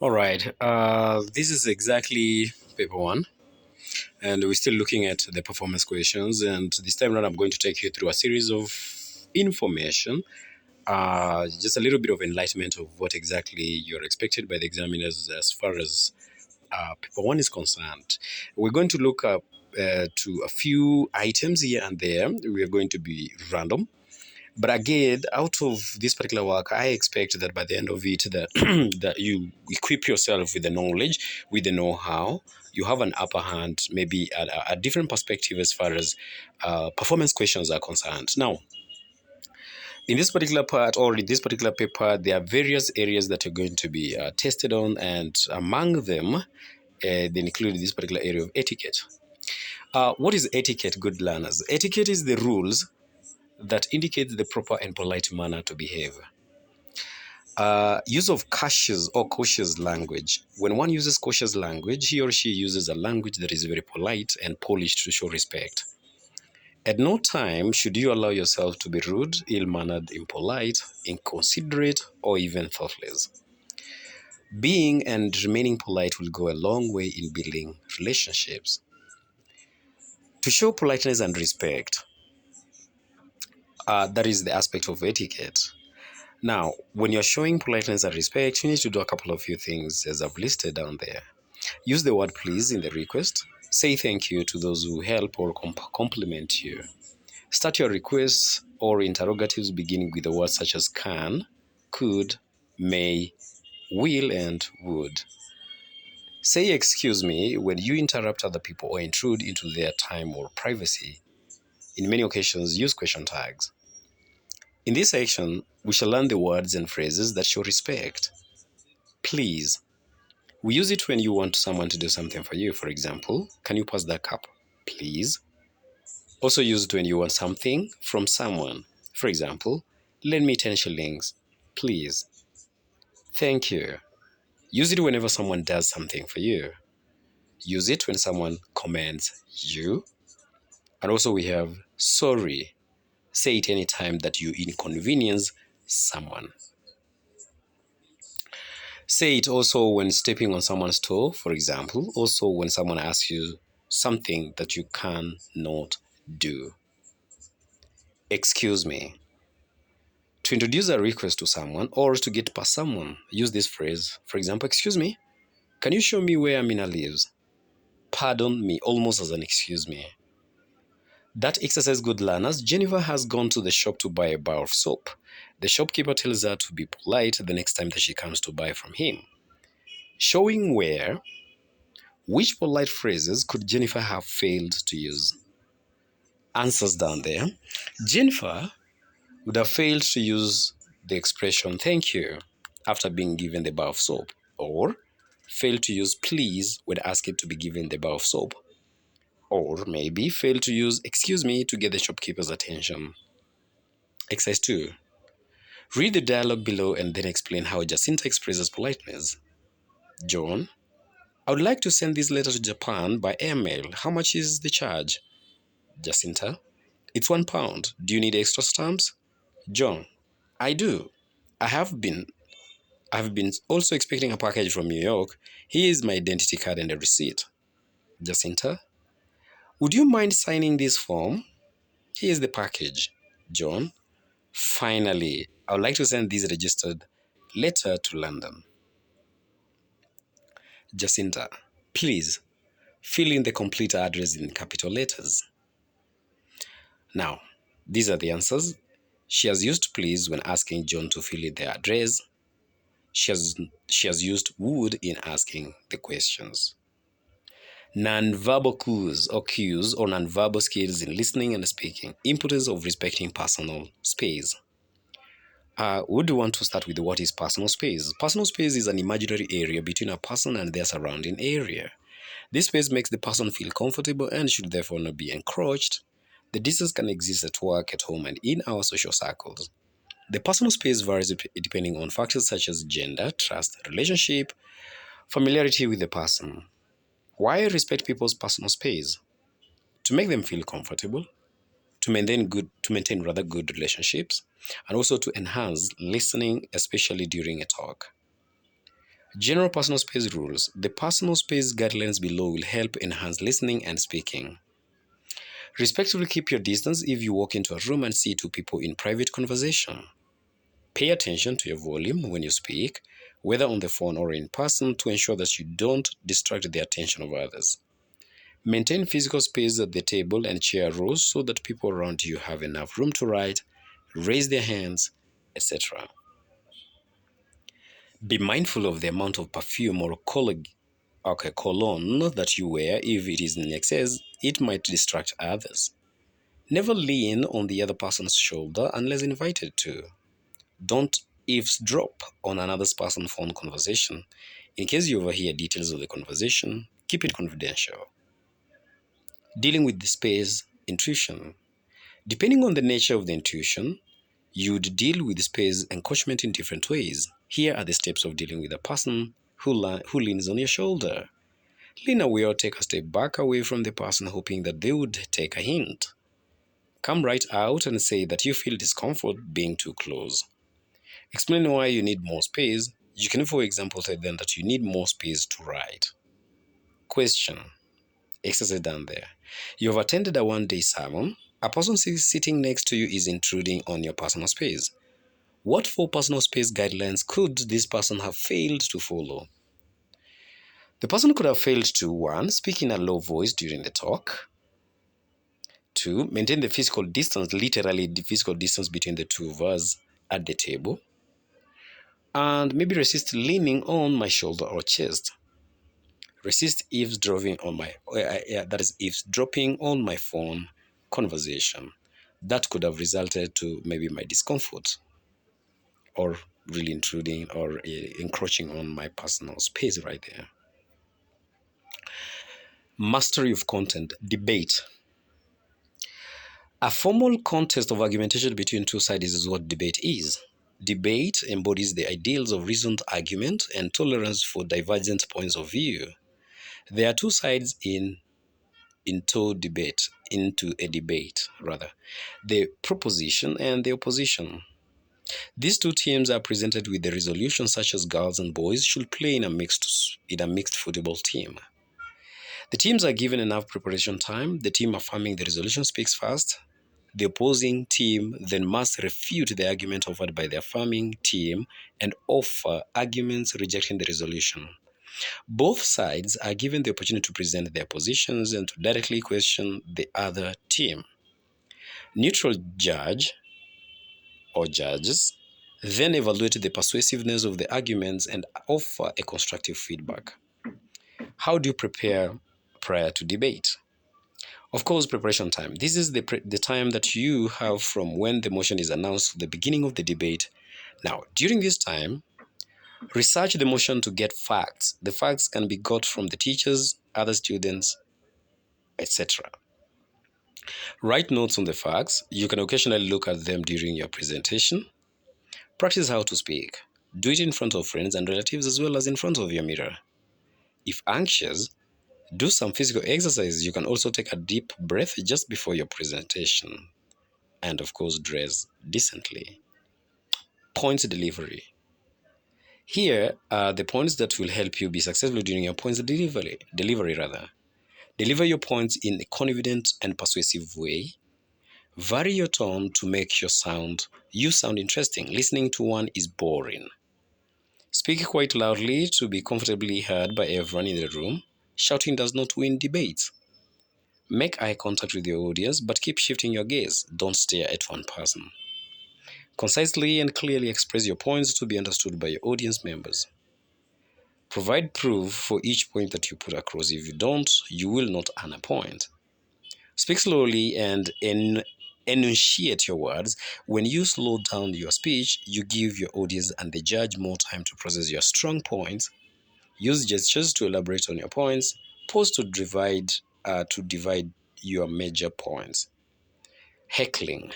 All right. This is exactly paper one, and we're still looking at the performance questions. And this time around, I'm going to take you through a series of information, just a little bit of enlightenment of what exactly you're expected by the examiners as far as paper one is concerned. We're going to look up to a few items here and there. We are going to be random. But again, out of this particular work, I expect that by the end of it, that that you equip yourself with the knowledge, with the know-how. You have an upper hand, maybe a different perspective as far as performance questions are concerned. Now, in this particular part or in this particular paper, there are various areas that are going to be tested on, and among them, they include this particular area of etiquette. What is etiquette, good learners? Etiquette is the rules that indicate the proper and polite manner to behave. Use of cautious language. When one uses cautious language, he or she uses a language that is very polite and polished to show respect. At no time should you allow yourself to be rude, ill-mannered, impolite, inconsiderate, or even thoughtless. Being and remaining polite will go a long way in building relationships. To show politeness and respect, that is the aspect of etiquette. Now, when you're showing politeness and respect, you need to do a couple of few things as I've listed down there. Use the word please in the request. Say thank you to those who help or compliment you. Start your requests or interrogatives beginning with the words such as can, could, may, will, and would. Say excuse me when you interrupt other people or intrude into their time or privacy. In many occasions, use question tags. In this section, we shall learn the words and phrases that show respect. Please. We use it when you want someone to do something for you. For example, can you pass that cup, please? Also used when you want something from someone. For example, lend me 10 shillings, please. Thank you. Use it whenever someone does something for you. Use it when someone commends you. And also we have sorry. Say it anytime that you inconvenience someone. Say it also when stepping on someone's toe, for example. Also when someone asks you something that you cannot do. Excuse me. To introduce a request to someone or to get past someone, use this phrase. For example, excuse me, can you show me where Amina lives? Pardon me, almost as an excuse me. That exercise, good learners. Jennifer has gone to the shop to buy a bar of soap. The shopkeeper tells her to be polite the next time that she comes to buy from him. Showing where, which polite phrases could Jennifer have failed to use? Answers down there. Jennifer would have failed to use the expression thank you after being given the bar of soap, or failed to use please when asked to be given the bar of soap, or maybe failed to use excuse me to get the shopkeeper's attention. Exercise 2. Read the dialogue below and then explain how Jacinta expresses politeness. John, I would like to send this letter to Japan by airmail. How much is the charge? Jacinta, it's £1. Do you need extra stamps? John, I do. I have been I've been also expecting a package from New York. Here is my identity card and a receipt. Jacinta, would you mind signing this form? Here's the package. John, finally, I would like to send this registered letter to London. Jacinta, please fill in the complete address in capital letters. Now, these are the answers. She has used please when asking John to fill in the address. She has used would in asking the questions. Non-verbal cues or non-verbal skills in listening and speaking. Importance of respecting personal space. Would you want to start with what is personal space? Personal space is an imaginary area between a person and their surrounding area. This space makes the person feel comfortable and should therefore not be encroached. The distance can exist at work, at home, and in our social circles. The personal space varies depending on factors such as gender, trust, relationship, familiarity with the person. Why respect people's personal space? To make them feel comfortable, to maintain rather good relationships, and also to enhance listening, especially during a talk. General personal space rules. The personal space guidelines below will help enhance listening and speaking. Respectfully keep your distance if you walk into a room and see two people in private conversation. Pay attention to your volume when you speak, whether on the phone or in person, to ensure that you don't distract the attention of others. Maintain physical space at the table and chair rows so that people around you have enough room to write, raise their hands, etc. Be mindful of the amount of perfume or cologne that you wear. If it is in excess, it might distract others. Never lean on the other person's shoulder unless invited to. Don't eavesdrop on another person's phone conversation. In case you overhear details of the conversation, keep it confidential. Dealing with the space intrusion. Depending on the nature of the intrusion, you'd deal with space encroachment in different ways. Here are the steps of dealing with a person who leans on your shoulder. Lean away or take a step back away from the person, hoping that they would take a hint. Come right out and say that you feel discomfort being too close. Explain why you need more space. You can, for example, tell them that you need more space to write. Question. Exercise done there. You have attended a one-day sermon. A person sitting next to you is intruding on your personal space. What 4 personal space guidelines could this person have failed to follow? The person could have failed to 1. Speak in a low voice during the talk. 2. Maintain the physical distance, literally the physical distance between the two of us at the table. And maybe resist leaning on my shoulder or chest. Resist eavesdropping on my phone conversation. That could have resulted to maybe my discomfort or really intruding or encroaching on my personal space right there. Mastery of content. Debate. A formal contest of argumentation between two sides is what debate is. Debate embodies the ideals of reasoned argument and tolerance for divergent points of view. There are two sides into a debate, the proposition and the opposition. These two teams are presented with the resolution such as girls and boys should play in a mixed football team. The teams are given enough preparation time. The team affirming the resolution speaks first. The opposing team then must refute the argument offered by the affirming team and offer arguments rejecting the resolution. Both sides are given the opportunity to present their positions and to directly question the other team. Neutral judge or judges then evaluate the persuasiveness of the arguments and offer a constructive feedback. How do you prepare prior to debate? Of course, preparation time. This is the time that you have from when the motion is announced to the beginning of the debate. Now, during this time, research the motion to get facts. The facts can be got from the teachers, other students, etc. Write notes on the facts. You can occasionally look at them during your presentation. Practice how to speak. Do it in front of friends and relatives as well as in front of your mirror. If anxious, do some physical exercise. You can also take a deep breath just before your presentation. And of course, dress decently. Points delivery. Here are the points that will help you be successful during your points delivery. Deliver your points in a confident and persuasive way. Vary your tone to make you sound interesting. Listening to one is boring. Speak quite loudly to be comfortably heard by everyone in the room. Shouting does not win debates. Make eye contact with your audience, but keep shifting your gaze. Don't stare at one person. Concisely and clearly express your points to be understood by your audience members. Provide proof for each point that you put across. If you don't, you will not earn a point. Speak slowly and enunciate your words. When you slow down your speech, you give your audience and the judge more time to process your strong points. Use gestures to elaborate on your points. Pause to divide your major points. Heckling.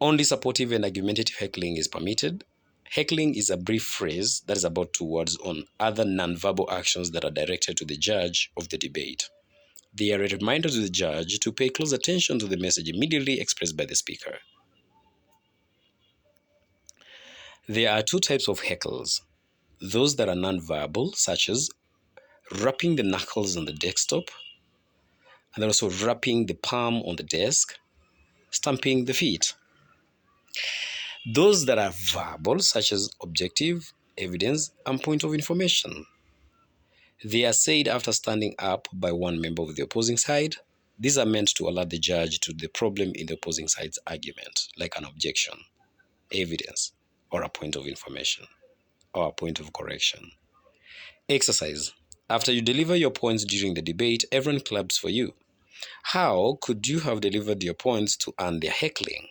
Only supportive and argumentative heckling is permitted. Heckling is a brief phrase that is about 2 words on other nonverbal actions that are directed to the judge of the debate. They are a reminder to the judge to pay close attention to the message immediately expressed by the speaker. There are 2 types of heckles. those that are non-verbal, such as rapping the knuckles on the desktop, and then also rapping the palm on the desk, stamping the feet. Those that are verbal, such as objective, evidence, and point of information. They are said after standing up by one member of the opposing side. These are meant to alert the judge to the problem in the opposing side's argument, like an objection, evidence, or a point of information, or a point of correction. Exercise. After you deliver your points during the debate, everyone claps for you. How could you have delivered your points to earn their heckling?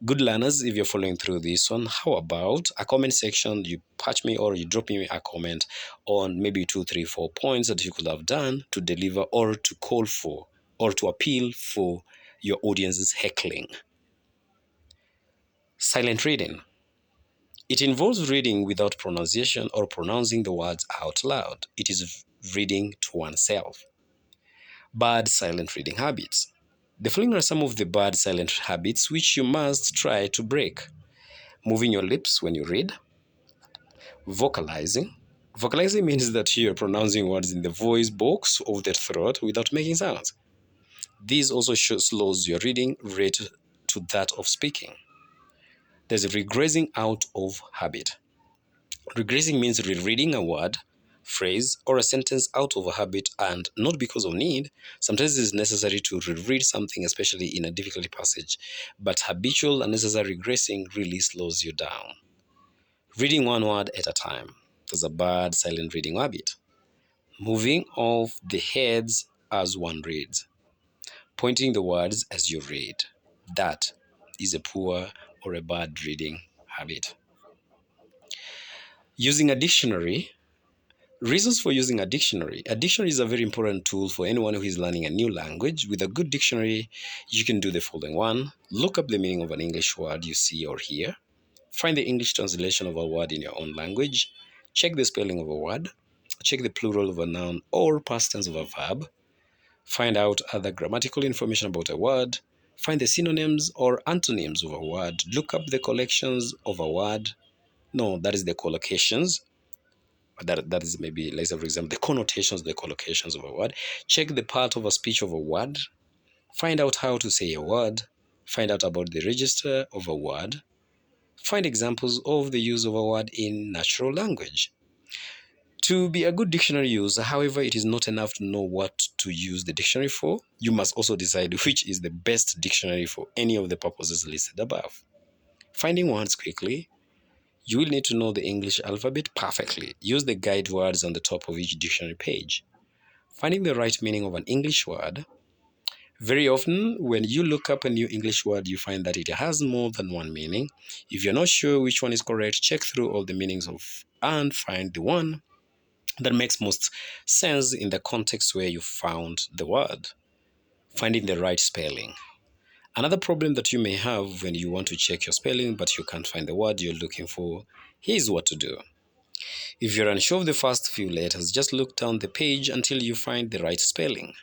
Good learners, if you're following through this one, how about a comment section? You patch me or you drop me a comment on maybe 2, 3, 4 points that you could have done to deliver or to call for or to appeal for your audience's heckling. Silent reading. It involves reading without pronunciation or pronouncing the words out loud. It is reading to oneself. Bad silent reading habits. The following are some of the bad silent habits which you must try to break. Moving your lips when you read. Vocalizing. Vocalizing means that you're pronouncing words in the voice box of the throat without making sounds. This also slows your reading rate to that of speaking. There's a regressing out of habit. Regressing means rereading a word, phrase, or a sentence out of a habit and not because of need. Sometimes it is necessary to reread something, especially in a difficult passage, but habitual unnecessary regressing really slows you down. Reading one word at a time. There's a bad silent reading habit. Moving off the heads as one reads. Pointing the words as you read. That is a poor or a bad reading habit. Using a dictionary. Reasons for using a dictionary. A dictionary is a very important tool for anyone who is learning a new language. With a good dictionary, you can do the following one. Look up the meaning of an English word you see or hear. Find the English translation of a word in your own language. Check the spelling of a word. Check the plural of a noun or past tense of a verb. Find out other grammatical information about a word. Find the synonyms or antonyms of a word. Look up the collections of a word. No, that is the collocations. That is maybe, let's say, for example, the connotations, the collocations of a word. Check the part of a speech of a word. Find out how to say a word. Find out about the register of a word. Find examples of the use of a word in natural language. To be a good dictionary user, however, it is not enough to know what to use the dictionary for. You must also decide which is the best dictionary for any of the purposes listed above. Finding words quickly. You will need to know the English alphabet perfectly. Use the guide words on the top of each dictionary page. Finding the right meaning of an English word. Very often, when you look up a new English word, you find that it has more than one meaning. If you're not sure which one is correct, check through all the meanings and find the one that makes most sense in the context where you found the word. Finding the right spelling. Another problem that you may have when you want to check your spelling but you can't find the word you're looking for, here's what to do. If you're unsure of the first few letters, just look down the page until you find the right spelling.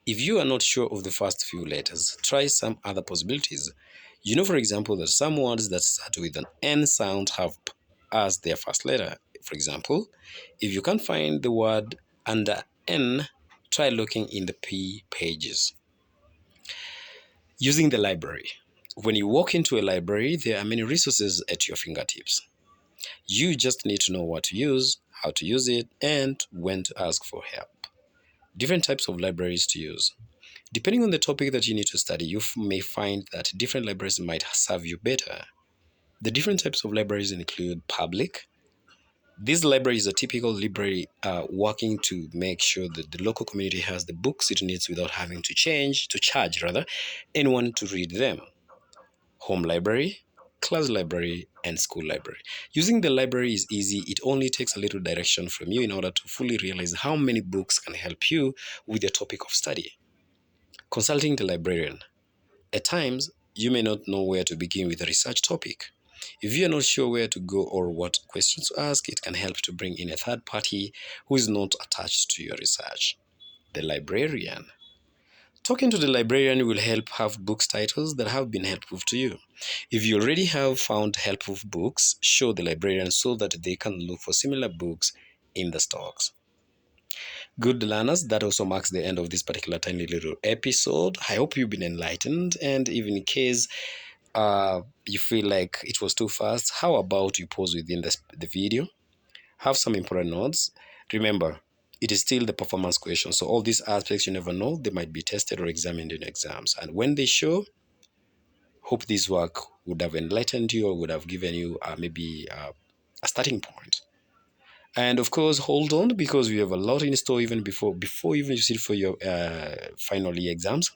If you are not sure of the first few letters, try some other possibilities. You know, for example, that some words that start with an N sound have P as their first letter. For example, if you can't find the word under N, try looking in the P pages. Using the library. When you walk into a library, there are many resources at your fingertips. You just need to know what to use, how to use it, and when to ask for help. Different types of libraries to use. Depending on the topic that you need to study, you may find that different libraries might serve you better. The different types of libraries include public. These libraries are typical library working to make sure that the local community has the books it needs without having to charge anyone to read them. Home library, class library, and school library. Using the library is easy. It only takes a little direction from you in order to fully realize how many books can help you with your topic of study. Consulting the librarian. At times, you may not know where to begin with a research topic. If you are not sure where to go or what questions to ask, it can help to bring in a third party who is not attached to your research. The librarian. Talking to the librarian will help have books titles that have been helpful to you. If you already have found helpful books, show the librarian so that they can look for similar books in the stocks. Good learners, that also marks the end of this particular tiny little episode. I hope you've been enlightened, and even in case you feel like it was too fast, how about you pause within the video, have some important notes. Remember, it is still the performance question. So all these aspects, you never know, they might be tested or examined in exams. And when they show, hope this work would have enlightened you or would have given you maybe a starting point. And of course, hold on, because we have a lot in store even before even you sit for your final year exams.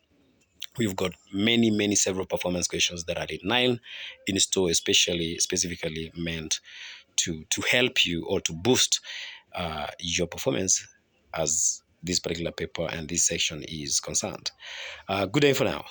We've got many several performance questions that are in 9 in store, especially specifically meant to help you or to boost your performance as this particular paper and this section is concerned. Good day for now.